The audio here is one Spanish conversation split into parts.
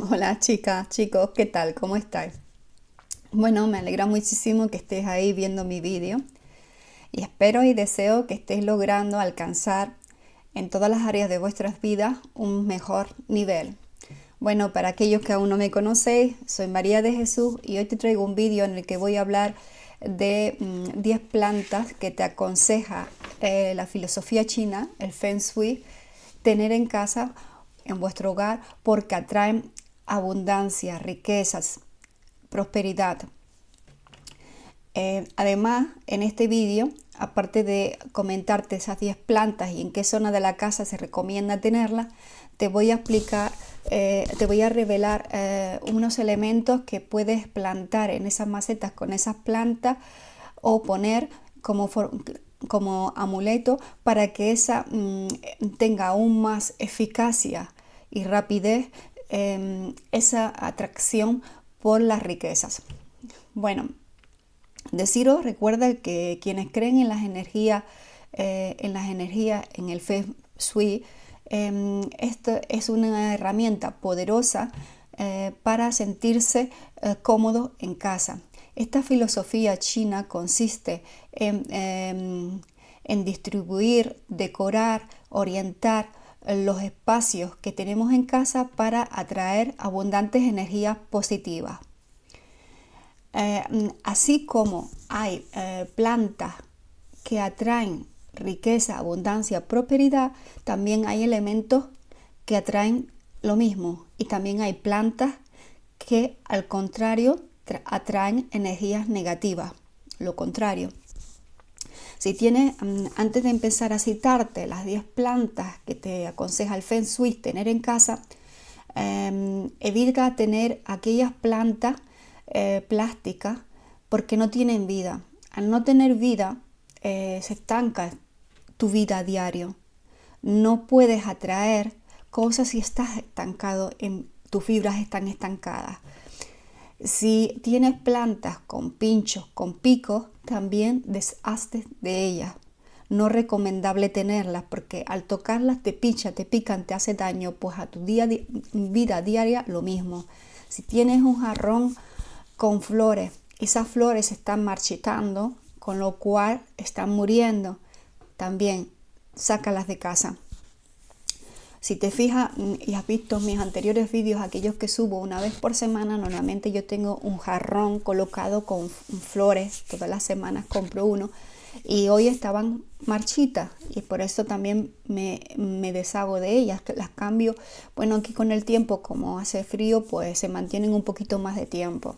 Hola chicas, chicos, ¿qué tal? ¿Cómo estáis? Bueno, me alegra muchísimo que estés ahí viendo mi vídeo y espero y deseo que estéis logrando alcanzar en todas las áreas de vuestras vidas un mejor nivel. Bueno, para aquellos que aún no me conocéis, soy María de Jesús y hoy te traigo un vídeo en el que voy a hablar de 10 plantas que te aconseja la filosofía china, el Feng Shui, tener en casa, en vuestro hogar, porque atraen abundancia, riquezas, prosperidad. Además, en este vídeo, aparte de comentarte esas 10 plantas y en qué zona de la casa se recomienda tenerlas, te voy a explicar, te voy a revelar unos elementos que puedes plantar en esas macetas con esas plantas o poner como amuleto para que esa tenga aún más eficacia y rapidez, esa atracción por las riquezas. Bueno, deciros, recuerda que quienes creen en el Feng Shui, esto es una herramienta poderosa para sentirse cómodo en casa. Esta filosofía china consiste en distribuir, decorar, orientar los espacios que tenemos en casa para atraer abundantes energías positivas. Así como hay plantas que atraen riqueza, abundancia, prosperidad, también hay elementos que atraen lo mismo. Y también hay plantas que al contrario atraen energías negativas, lo contrario. Si tienes, antes de empezar a citarte las 10 plantas que te aconseja el Feng Shui tener en casa, evita tener aquellas plantas plásticas porque no tienen vida. Al no tener vida, se estanca tu vida a diario. No puedes atraer cosas si estás estancado, tus fibras están estancadas. Si tienes plantas con pinchos, con picos, también deshazte de ellas. No es recomendable tenerlas porque al tocarlas te pincha, te pican, te hace daño, pues a tu vida diaria lo mismo. Si tienes un jarrón con flores, esas flores se están marchitando, con lo cual están muriendo, también sácalas de casa. Si te fijas y has visto mis anteriores vídeos, aquellos que subo una vez por semana, normalmente yo tengo un jarrón colocado con flores, todas las semanas compro uno, y hoy estaban marchitas y por eso también me deshago de ellas, las cambio. Bueno, aquí con el tiempo, como hace frío, pues se mantienen un poquito más de tiempo.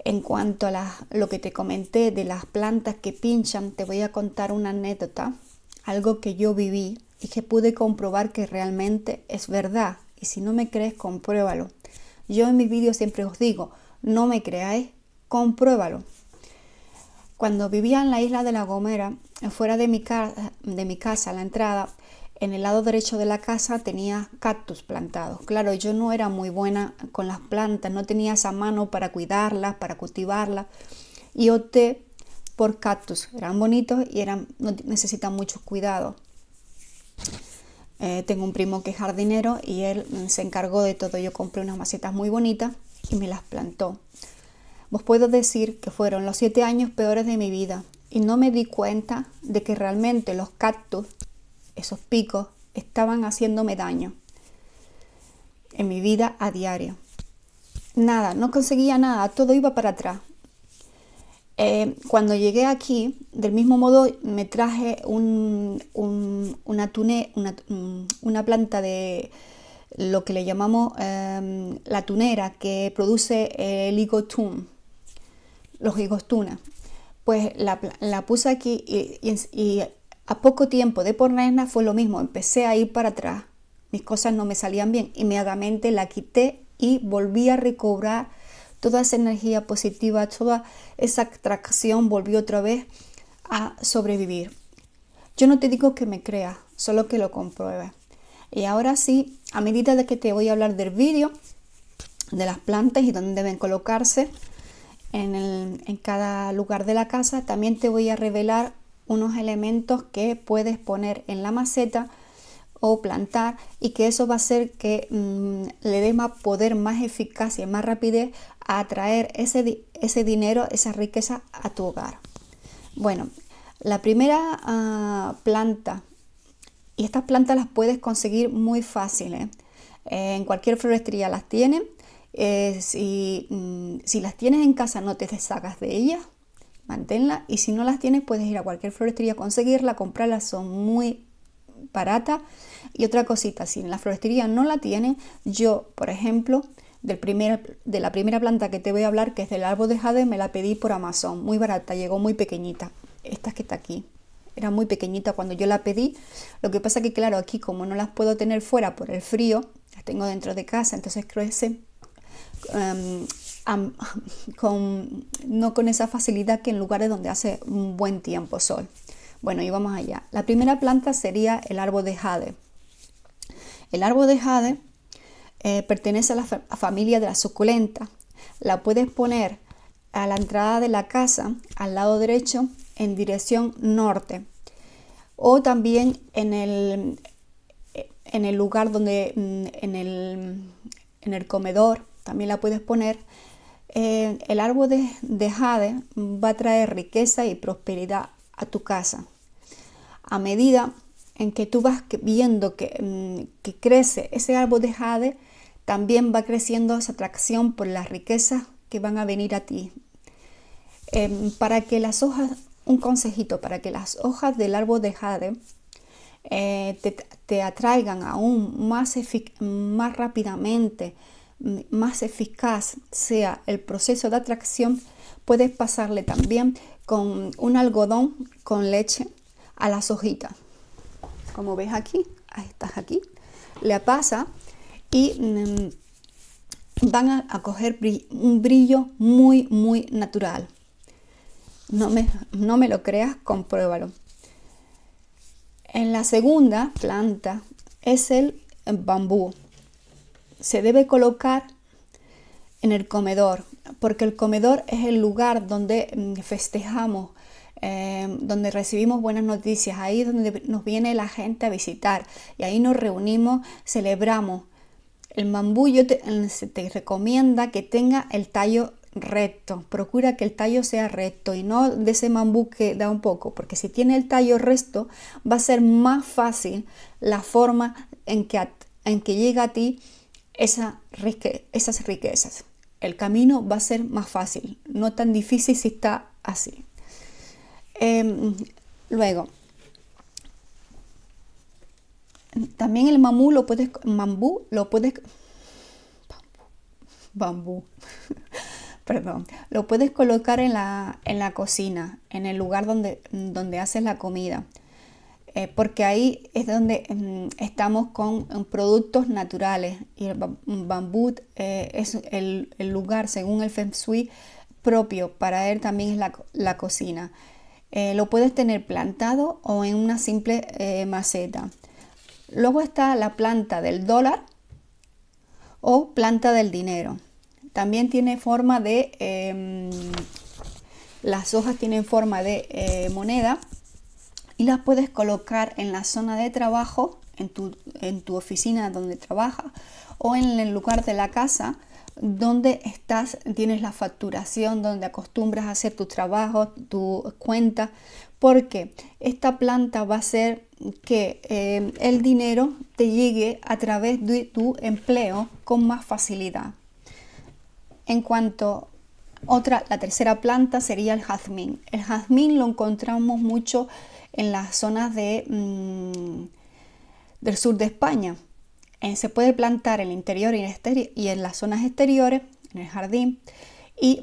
En cuanto a lo que te comenté de las plantas que pinchan, te voy a contar una anécdota, algo que yo viví y que pude comprobar que realmente es verdad. Y si no me crees, compruébalo. Yo en mis vídeos siempre os digo, no me creáis, compruébalo. Cuando vivía en la isla de La Gomera, fuera de mi casa, a la entrada, en el lado derecho de la casa tenía cactus plantados. Claro, yo no era muy buena con las plantas, no tenía esa mano para cuidarlas, para cultivarlas, y opté por cactus. Eran bonitos y no necesitan mucho cuidado. Tengo un primo que es jardinero y él se encargó de todo. Yo compré unas macetas muy bonitas y me las plantó. Os puedo decir que fueron los 7 años peores de mi vida y no me di cuenta de que realmente los cactus, esos picos, estaban haciéndome daño en mi vida a diario. Nada, no conseguía nada, todo iba para atrás. Cuando llegué aquí, del mismo modo me traje una planta de lo que le llamamos la tunera, que produce el higo tun, los higos tuna. Pues la puse aquí y a poco tiempo de ponerla fue lo mismo, empecé a ir para atrás, mis cosas no me salían bien, inmediatamente la quité y volví a recobrar toda esa energía positiva, toda esa atracción volvió otra vez a sobrevivir. Yo no te digo que me creas, solo que lo compruebes. Y ahora sí, a medida de que te voy a hablar del vídeo, de las plantas y dónde deben colocarse en cada lugar de la casa, también te voy a revelar unos elementos que puedes poner en la maceta o plantar, y que eso va a hacer que le dé más poder, más eficacia, más rapidez a atraer ese dinero, esa riqueza a tu hogar. Bueno, la primera planta, y estas plantas las puedes conseguir muy fáciles. En cualquier floristería las tienen. Si las tienes en casa, no te deshagas de ellas, manténlas, y si no las tienes, puedes ir a cualquier floristería a conseguirla, comprarlas, son muy baratas. Y otra cosita, si en la floristería no la tienen, yo, por ejemplo, de la primera planta que te voy a hablar, que es del árbol de jade, me la pedí por Amazon, muy barata, llegó muy pequeñita. Esta que está aquí era muy pequeñita cuando yo la pedí. Lo que pasa que, claro, aquí como no las puedo tener fuera por el frío, las tengo dentro de casa, entonces crecen no con esa facilidad que en lugares donde hace un buen tiempo sol. Bueno, y vamos allá. La primera planta sería el árbol de jade. El árbol de jade pertenece a la familia de la suculenta. La puedes poner a la entrada de la casa, al lado derecho, en dirección norte, o también en el lugar donde, en el comedor, también la puedes poner. El árbol de jade va a traer riqueza y prosperidad a tu casa. A medida en que tú vas viendo que crece ese árbol de jade, también va creciendo esa atracción por las riquezas que van a venir a ti. Para que las hojas, un consejito, para que las hojas del árbol de jade te atraigan aún más rápidamente, más eficaz sea el proceso de atracción, puedes pasarle también con un algodón con leche a las hojitas. Como ves aquí, estás aquí, le pasa y van a coger un brillo muy, muy natural. No me lo creas, compruébalo. En la segunda planta es el bambú. Se debe colocar en el comedor, porque el comedor es el lugar donde festejamos, donde recibimos buenas noticias, ahí es donde nos viene la gente a visitar, y ahí nos reunimos, celebramos. El bambú se te recomienda que tenga el tallo recto. Procura que el tallo sea recto y no de ese bambú que da un poco, porque si tiene el tallo recto va a ser más fácil la forma en que llega a ti esas riquezas. El camino va a ser más fácil, no tan difícil si está así. Luego, también el bambú lo puedes perdón, lo puedes colocar en la cocina, en el lugar donde haces la comida, porque ahí es donde estamos con productos naturales, y el bambú es el lugar, según el Feng Shui, propio para él también es la cocina. Lo puedes tener plantado o en una simple maceta. Luego está la planta del dólar o planta del dinero. También tiene forma las hojas tienen forma de moneda, y las puedes colocar en la zona de trabajo, en tu oficina donde trabajas, o en el lugar de la casa donde tienes la facturación, donde acostumbras a hacer tu trabajo, tu cuenta, porque esta planta va a hacer que el dinero te llegue a través de tu empleo con más facilidad. En cuanto la tercera planta sería el jazmín. El jazmín lo encontramos mucho en las zonas del sur de España. Se puede plantar en el interior y en las zonas exteriores, en el jardín. Y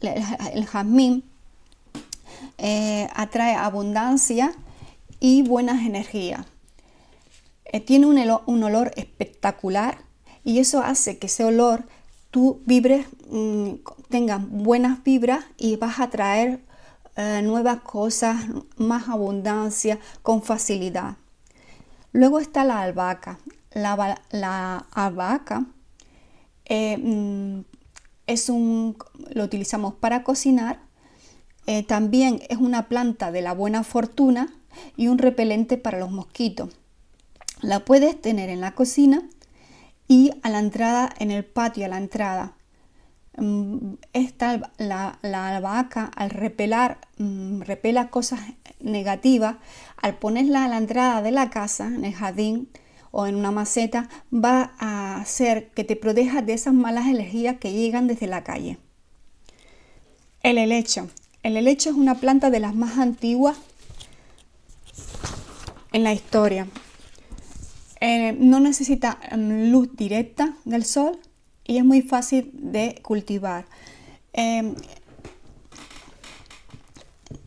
el jazmín atrae abundancia y buenas energías. Tiene un olor espectacular, y eso hace que ese olor tú vibres, tengas buenas vibras, y vas a traer nuevas cosas, más abundancia con facilidad. Luego está la albahaca. La albahaca lo utilizamos para cocinar. También es una planta de la buena fortuna y un repelente para los mosquitos. La puedes tener en la cocina y a la entrada, en el patio, a la entrada. La albahaca al repela cosas negativas. Al ponerla a la entrada de la casa, en el jardín o en una maceta, va a hacer que te protejas de esas malas energías que llegan desde la calle. El helecho. El helecho es una planta de las más antiguas en la historia. No necesita luz directa del sol y es muy fácil de cultivar.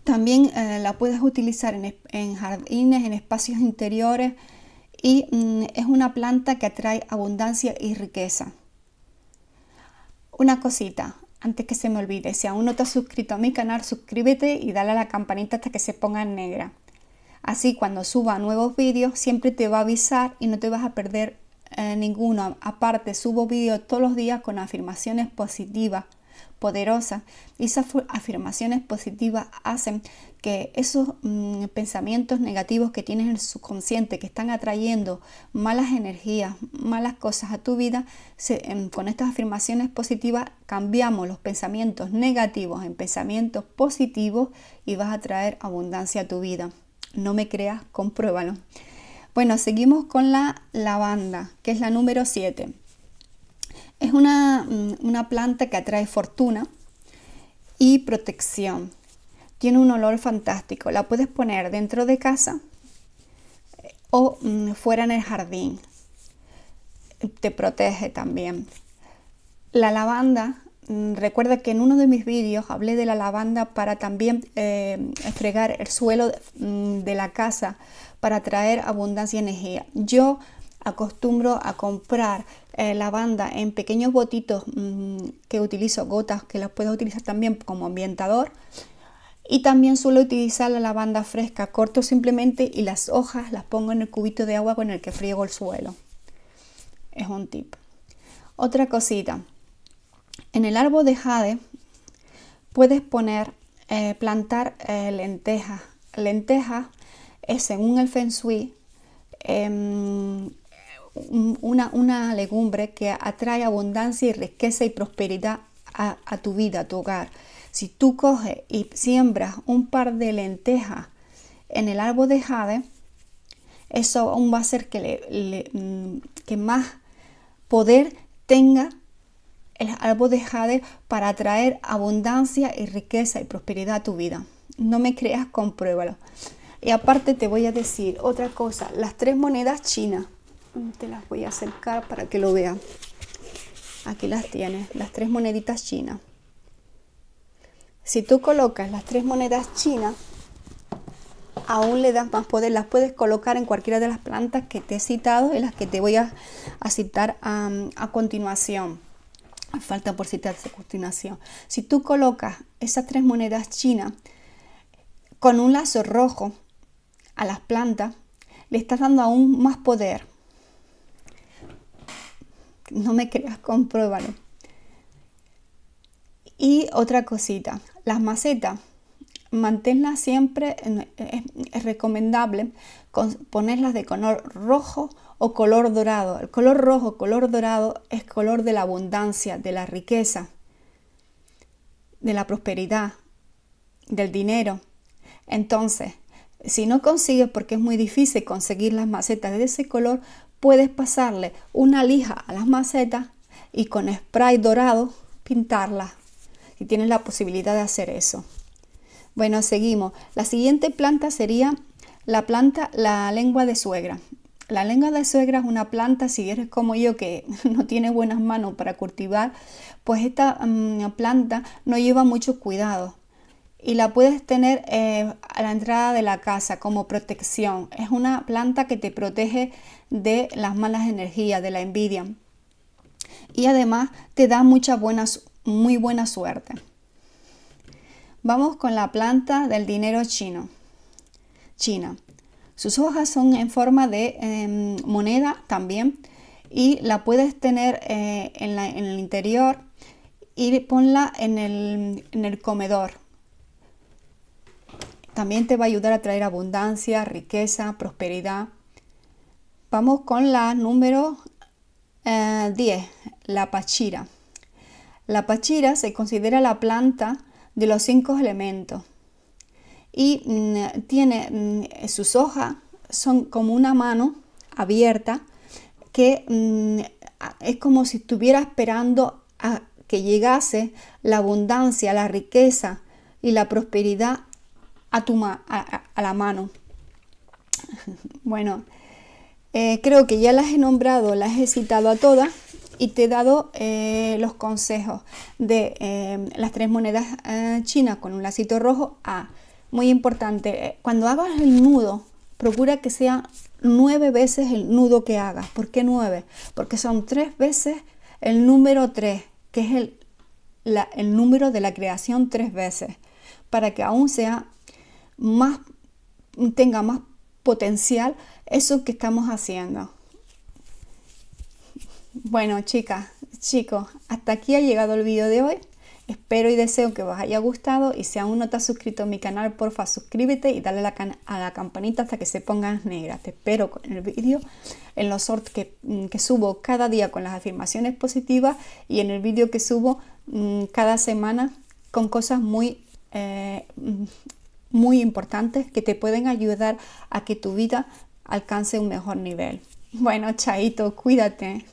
También la puedes utilizar en jardines, en espacios interiores, y es una planta que atrae abundancia y riqueza. Una cosita, antes que se me olvide, si aún no te has suscrito a mi canal, suscríbete y dale a la campanita hasta que se ponga en negra. Así cuando suba nuevos vídeos siempre te va a avisar y no te vas a perder ninguno. Aparte, subo vídeos todos los días con afirmaciones positivas, poderosas, y esas afirmaciones positivas hacen que esos pensamientos negativos que tienes en el subconsciente, que están atrayendo malas energías, malas cosas a tu vida, con estas afirmaciones positivas cambiamos los pensamientos negativos en pensamientos positivos y vas a traer abundancia a tu vida. No me creas, compruébalo. Bueno, seguimos con la lavanda, que es la número 7. Es una planta que atrae fortuna y protección. Tiene un olor fantástico. La puedes poner dentro de casa o fuera en el jardín. Te protege también. La lavanda, recuerda que en uno de mis vídeos hablé de la lavanda para también fregar el suelo de la casa para traer abundancia y energía. Yo acostumbro a comprar lavanda en pequeños botitos que utilizo, gotas que las puedo utilizar también como ambientador, y también suelo utilizar la lavanda fresca. Corto simplemente y las hojas las pongo en el cubito de agua con el que friego el suelo. Es un tip. Otra cosita, en el árbol de jade puedes plantar lentejas. Lentejas es, según el Feng Shui, una legumbre que atrae abundancia y riqueza y prosperidad a tu vida, a tu hogar. Si tú coges y siembras un par de lentejas en el árbol de jade, eso aún va a hacer que más poder tenga el árbol de jade para atraer abundancia y riqueza y prosperidad a tu vida. No me creas, compruébalo. Y aparte te voy a decir otra cosa, las 3 monedas chinas. Te las voy a acercar para que lo vean. Aquí las tienes, las 3 moneditas chinas. Si tú colocas las 3 monedas chinas, aún le das más poder. Las puedes colocar en cualquiera de las plantas que te he citado y las que te voy a citar a continuación. Falta por citarse a continuación. Si tú colocas esas 3 monedas chinas con un lazo rojo a las plantas, le estás dando aún más poder. No me creas, compruébalo. Y otra cosita, las macetas, manténlas siempre, es recomendable ponerlas de color rojo o color dorado. El color rojo, color dorado es color de la abundancia, de la riqueza, de la prosperidad, del dinero. Entonces, si no consigues, porque es muy difícil conseguir las macetas de ese color, puedes pasarle una lija a las macetas y con spray dorado pintarlas, si tienes la posibilidad de hacer eso. Bueno, seguimos. La siguiente planta sería la lengua de suegra. La lengua de suegra es una planta, si eres como yo que no tiene buenas manos para cultivar, pues esta planta no lleva mucho cuidado. Y la puedes tener a la entrada de la casa como protección. Es una planta que te protege de las malas energías, de la envidia. Y además te da muy buena suerte. Vamos con la planta del dinero china. Sus hojas son en forma de moneda también. Y la puedes tener en el interior y ponla en el comedor. También te va a ayudar a traer abundancia, riqueza, prosperidad. Vamos con la número 10, la pachira. La pachira se considera la planta de los 5 elementos y tiene sus hojas, son como una mano abierta que es como si estuviera esperando a que llegase la abundancia, la riqueza y la prosperidad a la mano. Bueno, creo que ya las he nombrado, las he citado a todas y te he dado los consejos de las 3 monedas chinas con un lacito rojo. Muy importante, cuando hagas el nudo, procura que sea 9 veces el nudo que hagas. ¿Por qué 9? Porque son 3 veces el número 3, que es el número de la creación 3 veces, para que aún tenga más potencial eso que estamos haciendo. Bueno, chicas, chicos, hasta aquí ha llegado el vídeo de hoy. Espero y deseo que os haya gustado, y si aún no te has suscrito a mi canal, porfa suscríbete y dale a la campanita hasta que se ponga negra. Te espero en el vídeo, en los shorts que subo cada día con las afirmaciones positivas, y en el vídeo que subo cada semana con cosas muy importantes que te pueden ayudar a que tu vida alcance un mejor nivel. Bueno, chaito, cuídate.